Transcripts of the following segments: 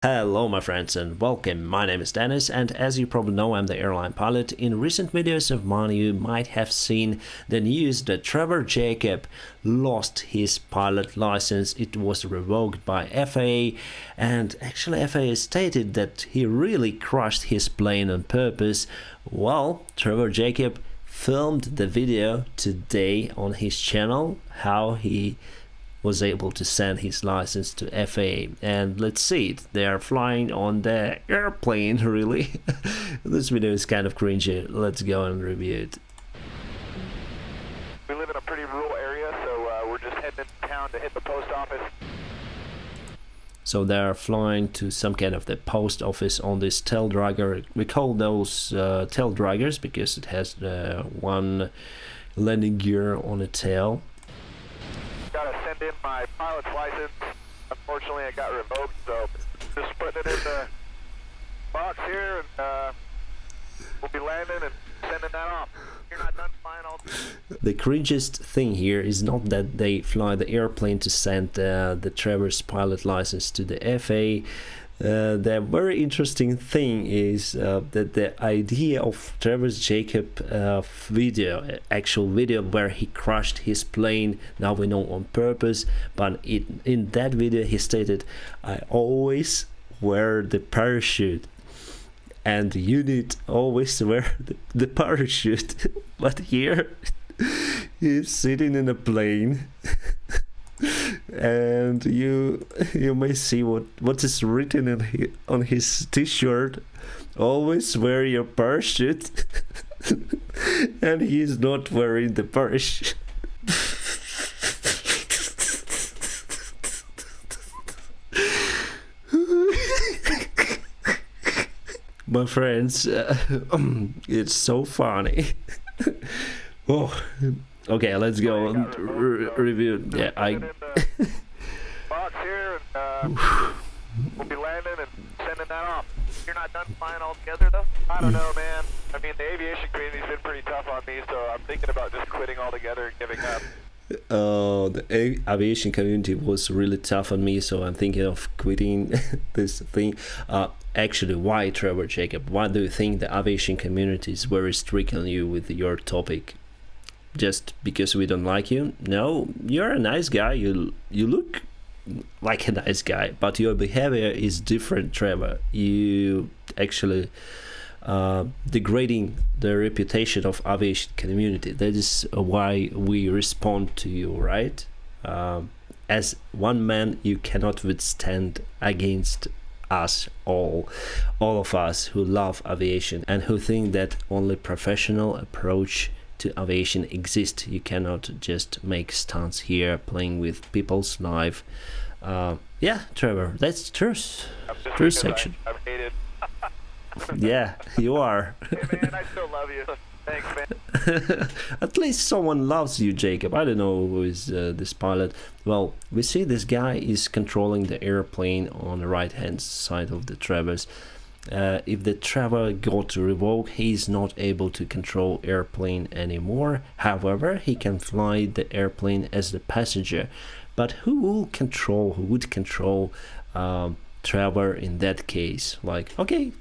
Hello my friends and welcome, my name is Dennis and as you probably know I'm the airline pilot. In recent videos of mine you might have seen the news that Trevor Jacob lost his pilot license. It was revoked by FAA and actually FAA stated that he really crashed his plane on purpose. Well, Trevor Jacob filmed the video today on his channel how he was able to send his license to FAA, and let's see it. They are flying on the airplane, really. This video is kind of cringy. Let's go and review it. We live in a pretty rural area, so we're just heading into town to hit the post office. So they are flying to some kind of the post office on this tail dragger. We call those tail draggers because it has one landing gear on the tail. Gotta send in my pilot's license. Unfortunately, it got revoked, so just putting it in the box here, and we'll be landing and sending that off. You're not done flying all. The cringiest thing here is not that they fly the airplane to send the Trevor's pilot license to the FAA. The very interesting thing is that the idea of Trevor Jacob actual video where he crashed his plane, now we know on purpose, but in that video he stated, I always wear the parachute and you need always wear the parachute. But here he's sitting in a plane and you may see what is written on his t-shirt: always wear your parachute. And he is not wearing the parachute. My friends, it's so funny. Oh, okay, let's go and review. Yeah, box here, and we'll be landing and sending that off. You're not done flying altogether, though? I don't know, man. I mean, the aviation community's been pretty tough on me, so I'm thinking about just quitting altogether and giving up. The aviation community was really tough on me, so I'm thinking of quitting this thing. Actually, why, Trevor Jacob? Why do you think the aviation community is very strict on you with your topic? Just because we don't like you? No, you're a nice guy. You look like a nice guy, but your behavior is different, Trevor. You actually degrading the reputation of aviation community. That is why we respond to you, right? As one man, you cannot withstand against us all of us who love aviation and who think that only professional approach to aviation exists. You cannot just make stunts here playing with people's life. Yeah, Trevor, that's truth section. I'm hated. Yeah, you are. Hey man, I still love you. Thanks, man. At least someone loves you, Jacob. I don't know who is this pilot. Well, we see this guy is controlling the airplane on the right hand side of the Trevor's. If the Trevor got revoked, he is not able to control airplane anymore. However, he can fly the airplane as the passenger. But who would control Trevor in that case? Like, okay,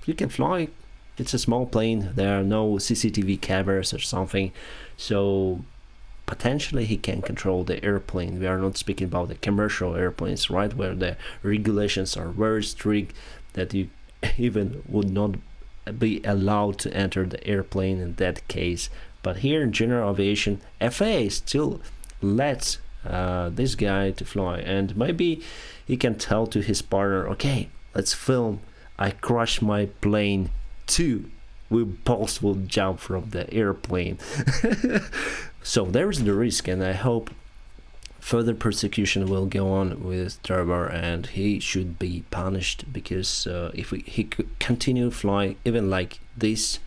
you can fly. It's a small plane. There are no CCTV cameras or something. So potentially he can control the airplane. We are not speaking about the commercial airplanes, right? Where the regulations are very strict that you even would not be allowed to enter the airplane in that case. But here in general aviation, FAA still lets this guy to fly, and maybe he can tell to his partner, okay, let's film. I crashed my plane too. We both will jump from the airplane. So there is the risk, and I hope further persecution will go on with Trevor, and he should be punished, because if he could continue flying even like this,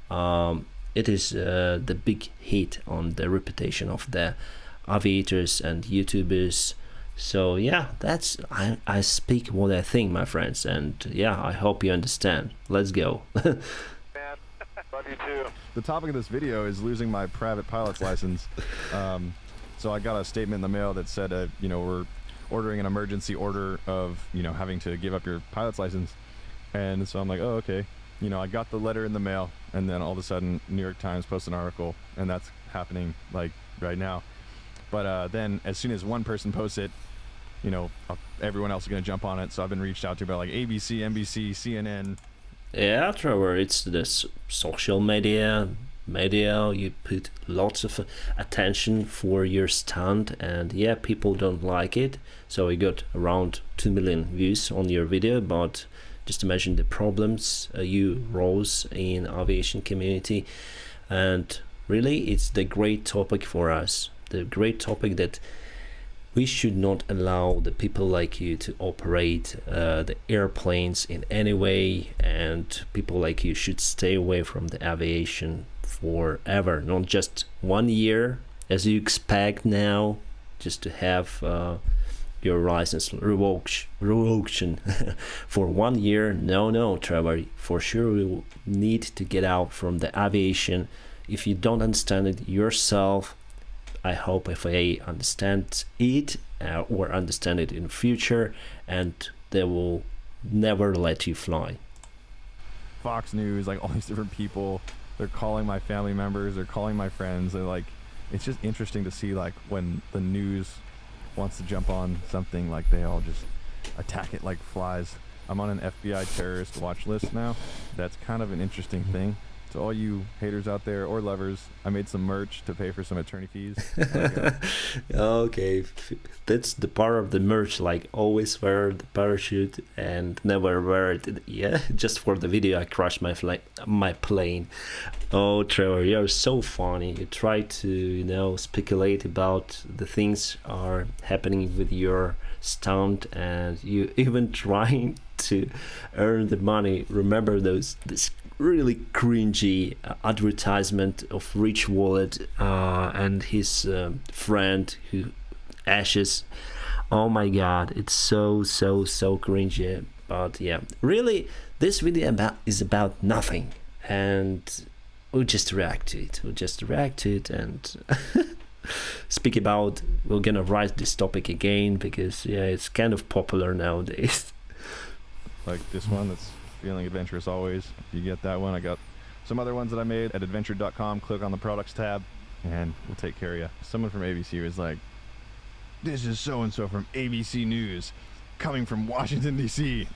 it is the big hit on the reputation of the aviators and YouTubers. So yeah, that's I speak what I think, my friends, and yeah, I hope you understand. Let's go. Man, love you too. The topic of this video is losing my private pilot's license. So I got a statement in the mail that said, you know, ordering an emergency order of, you know, having to give up your pilot's license. And so I'm like, oh, okay. You know, I got the letter in the mail, and then all of a sudden New York Times posts an article, and that's happening like right now. But then as soon as one person posts it, you know, everyone else is going to jump on it. So I've been reached out to by like ABC, NBC, CNN. Yeah, Trevor, it's the social media. You put lots of attention for your stunt, and yeah, people don't like it. So you got around 2 million views on your video, but just imagine the problems you rose in aviation community. And really, it's the great topic for us, the great topic that we should not allow the people like you to operate the airplanes in any way, and people like you should stay away from the aviation forever, not just 1 year as you expect now, just to have your license revoked for 1 year. No, Trevor, for sure we will need to get out from the aviation. If you don't understand it yourself, I hope FAA understands it or understand it in the future, and they will never let you fly. Fox News, like all these different people, they're calling my family members, they're calling my friends. They're like, it's just interesting to see like when the news wants to jump on something, like they all just attack it like flies. I'm on an FBI terrorist watch list now. That's kind of an interesting thing. To all you haters out there or lovers, I made some merch to pay for some attorney fees. Okay, that's the part of the merch, like always wear the parachute and never wear it. Yeah, just for the video I crashed my plane. Oh, Trevor, you're so funny. You try to, you know, speculate about the things are happening with your stunt, and you even trying to earn the money. Remember this really cringy advertisement of Rich Wallet and his friend who Ashes. Oh my god, it's so cringy. But yeah, really, this video is about nothing, and we'll just react to it. And speak about, we're gonna write this topic again because yeah, it's kind of popular nowadays. Like this one that's feeling adventurous always. If you get that one, I got some other ones that I made at adventure.com. Click on the products tab and we'll take care of you. Someone from ABC was like, this is so-and-so from ABC News coming from Washington, D.C.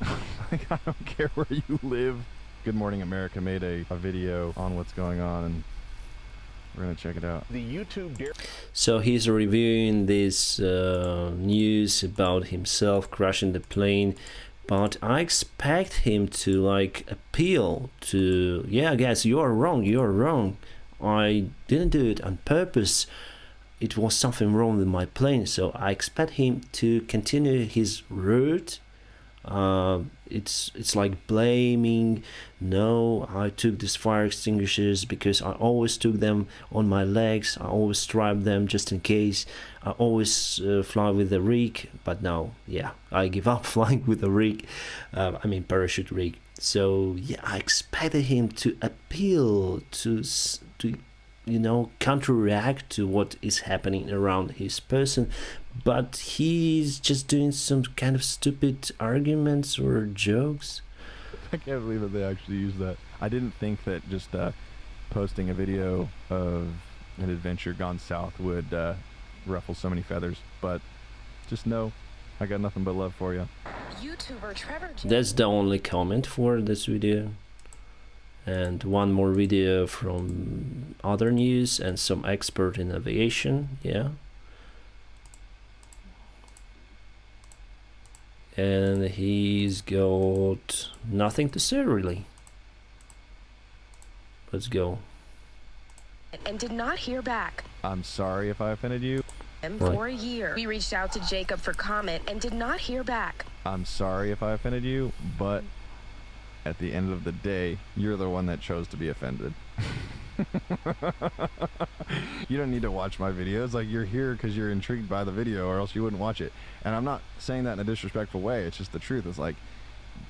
Like, I don't care where you live. Good Morning America made a video on what's going on, and we're gonna check it out. The YouTube So he's reviewing this news about himself crashing the plane, but I expect him to like appeal to, yeah guys, you're wrong, I didn't do it on purpose, it was something wrong with my plane. So I expect him to continue his route. It's like blaming, no, I took these fire extinguishers because I always took them on my legs, I always strap them just in case, I always fly with the rig. But now, yeah, I give up flying with the rig, I mean parachute rig. So yeah, I expected him to appeal to you know, counteract to what is happening around his person, but he's just doing some kind of stupid arguments or jokes. I can't believe that they actually used that. I didn't think that just posting a video of an adventure gone south would ruffle so many feathers, but just know I got nothing but love for you. YouTuber Trevor Jacob. That's the only comment for this video. And one more video from other news and some expert in aviation, yeah. And he's got nothing to say really. Let's go. And did not hear back. I'm sorry if I offended you. For a year, we reached out to Jacob for comment and did not hear back. I'm sorry if I offended you, but at the end of the day, you're the one that chose to be offended. You don't need to watch my videos. Like, you're here because you're intrigued by the video, or else you wouldn't watch it. And I'm not saying that in a disrespectful way. It's just the truth. It's like,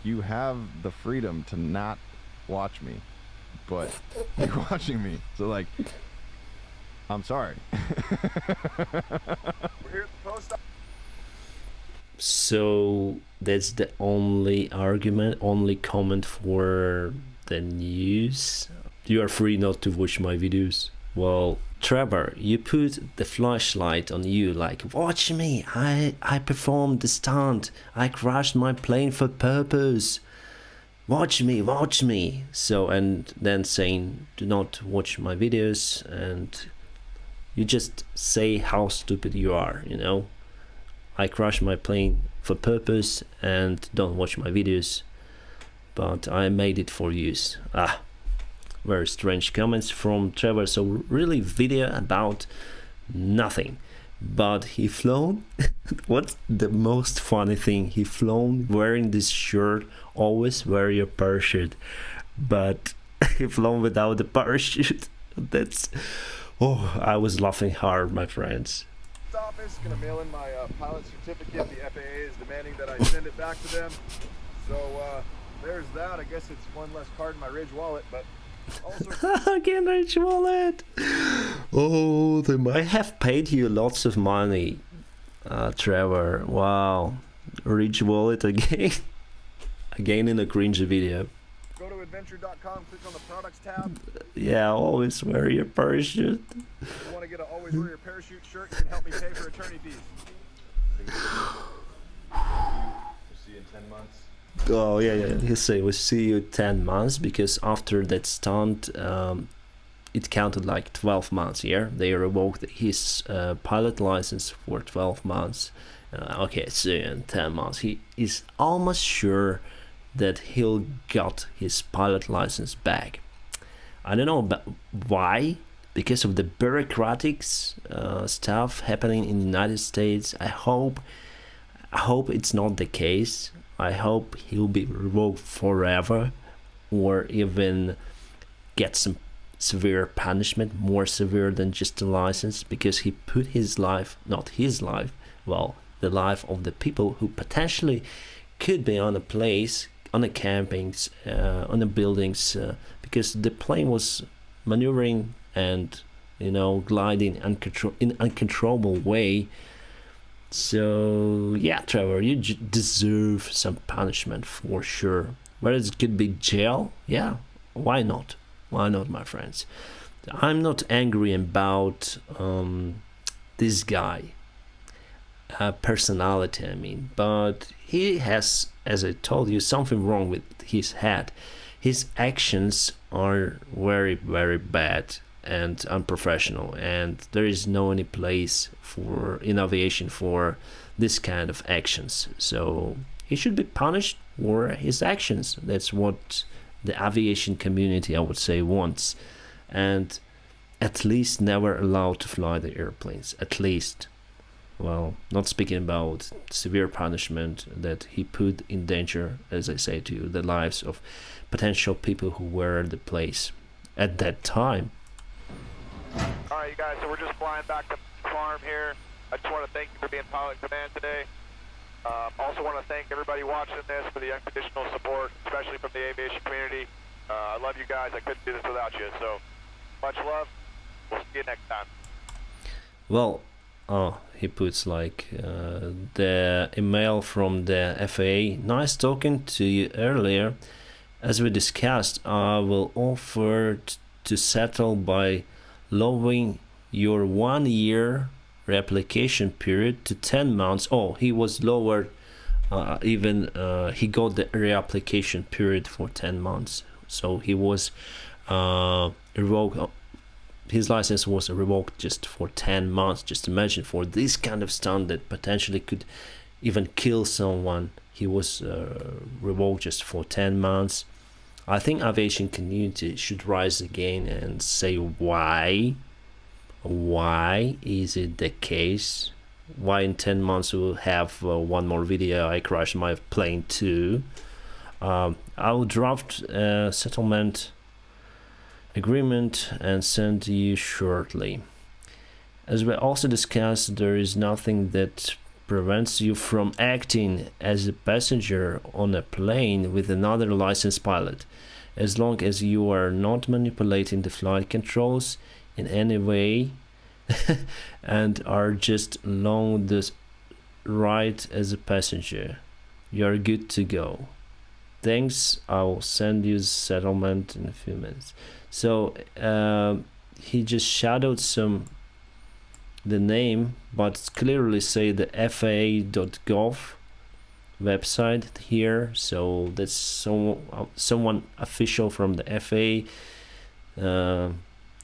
you have the freedom to not watch me, but you're watching me. So like, I'm sorry. We're here at the post office. So that's the only argument, only comment for the news. You are free not to watch my videos. Well, Trevor, you put the flashlight on you like, watch me, I performed the stunt, I crashed my plane for purpose. Watch me. So, and then saying, do not watch my videos, and you just say how stupid you are, you know. I crashed my plane for purpose and don't watch my videos, but I made it for use. Very strange comments from Trevor. So really video about nothing, but he flown. What's the most funny thing? He flown wearing this shirt, always wear your parachute, but he flown without the parachute. That's, oh, I was laughing hard, my friends. Office, gonna mail in my pilot certificate. The FAA is demanding that I send it back to them. So there's that. I guess it's one less card in my Ridge wallet, but also again, Ridge wallet. Oh, they might have paid you lots of money, Trevor. Wow, Ridge wallet again. Again in a cringy video. Go to adventure.com, click on the products tab. Yeah, always wear your parachute. If you want to get an always wear your parachute shirt, you can help me pay for attorney fees. We'll see you in 10 months. Oh yeah. He say we'll see you 10 months because after that stunt, it counted like 12 months. Yeah, they revoked his pilot license for 12 months. Okay, so in 10 months, he is almost sure that he'll got his pilot license back. I don't know why, because of the bureaucratic stuff happening in the United States. I hope it's not the case. I hope he'll be revoked forever, or even get some severe punishment, more severe than just a license, because he put his life, not his life, well, the life of the people who potentially could be on a place, on the campings, on the buildings, because the plane was maneuvering and, you know, gliding in uncontrollable way. So yeah, Trevor, you deserve some punishment for sure. Whether it could be jail, yeah, why not? Why not, my friends? I'm not angry about this guy. Personality, I mean, but he has, as I told you, something wrong with his head. His actions are very, very bad and unprofessional, and there is no any place in aviation for this kind of actions. So he should be punished for his actions. That's what the aviation community, I would say, wants, and at least never allowed to fly the airplanes, at least. Well, not speaking about severe punishment that he put in danger, as I say to you, the lives of potential people who were at the place at that time. All right, you guys, so we're just flying back to the farm here. I just want to thank you for being pilot in command today. Also want to thank everybody watching this for the unconditional support, especially from the aviation community. I love you guys. I couldn't do this without you. So much love. We'll see you next time. Well, he puts like the email from the FAA. Nice talking to you earlier. As we discussed, I will offer to settle by lowering your 1 year reapplication period to 10 months. Oh, he was lowered. He got the reapplication period for 10 months. So he was revoked. His license was revoked just for 10 months. Just imagine, for this kind of stunt that potentially could even kill someone, he was revoked just for 10 months. I think aviation community should rise again and say why is it the case? Why in 10 months we'll have one more video, I crashed my plane too. I'll draft a settlement agreement and send you shortly. As we also discussed, there is nothing that prevents you from acting as a passenger on a plane with another licensed pilot, as long as you are not manipulating the flight controls in any way and are just along the right as a passenger. You're good to go. Thanks, I'll send you settlement in a few minutes. So he just shadowed the name, but clearly say the FAA.gov website here. So that's someone official from the FAA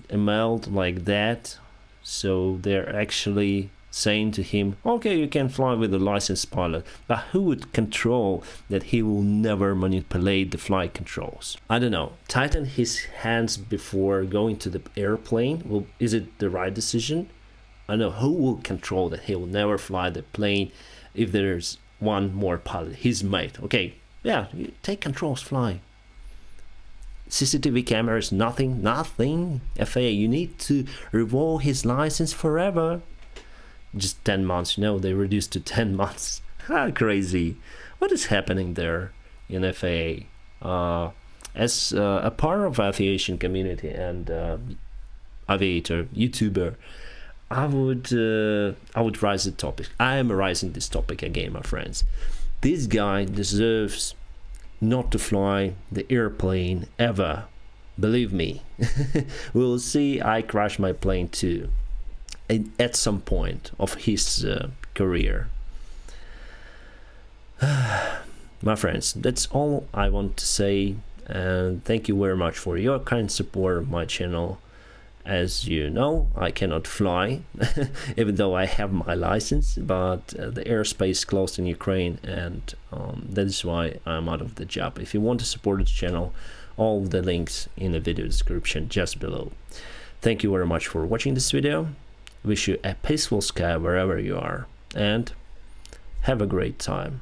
emailed like that. So they're actually saying to him, okay, you can fly with a licensed pilot, but who would control that he will never manipulate the flight controls? I don't know. Tighten his hands before going to the airplane. Well, is it the right decision? I know who will control that he will never fly the plane if there's one more pilot, his mate. Okay, yeah, you take controls, fly. CCTV cameras, nothing. FAA, you need to revoke his license forever. Just 10 months, they reduced to 10 months. Crazy. What is happening there in FAA? As a part of aviation community and aviator, YouTuber, I would raise the topic. I am raising this topic again, my friends. This guy deserves not to fly the airplane ever. Believe me. We'll see. I crash my plane too at some point of his career. My friends, that's all I want to say, and thank you very much for your kind support of my channel. As you know, I cannot fly even though I have my license, but the airspace closed in Ukraine, and that is why I'm out of the job. If you want to support this channel, all the links in the video description just below. Thank you very much for watching this video. Wish you a peaceful sky wherever you are, and have a great time.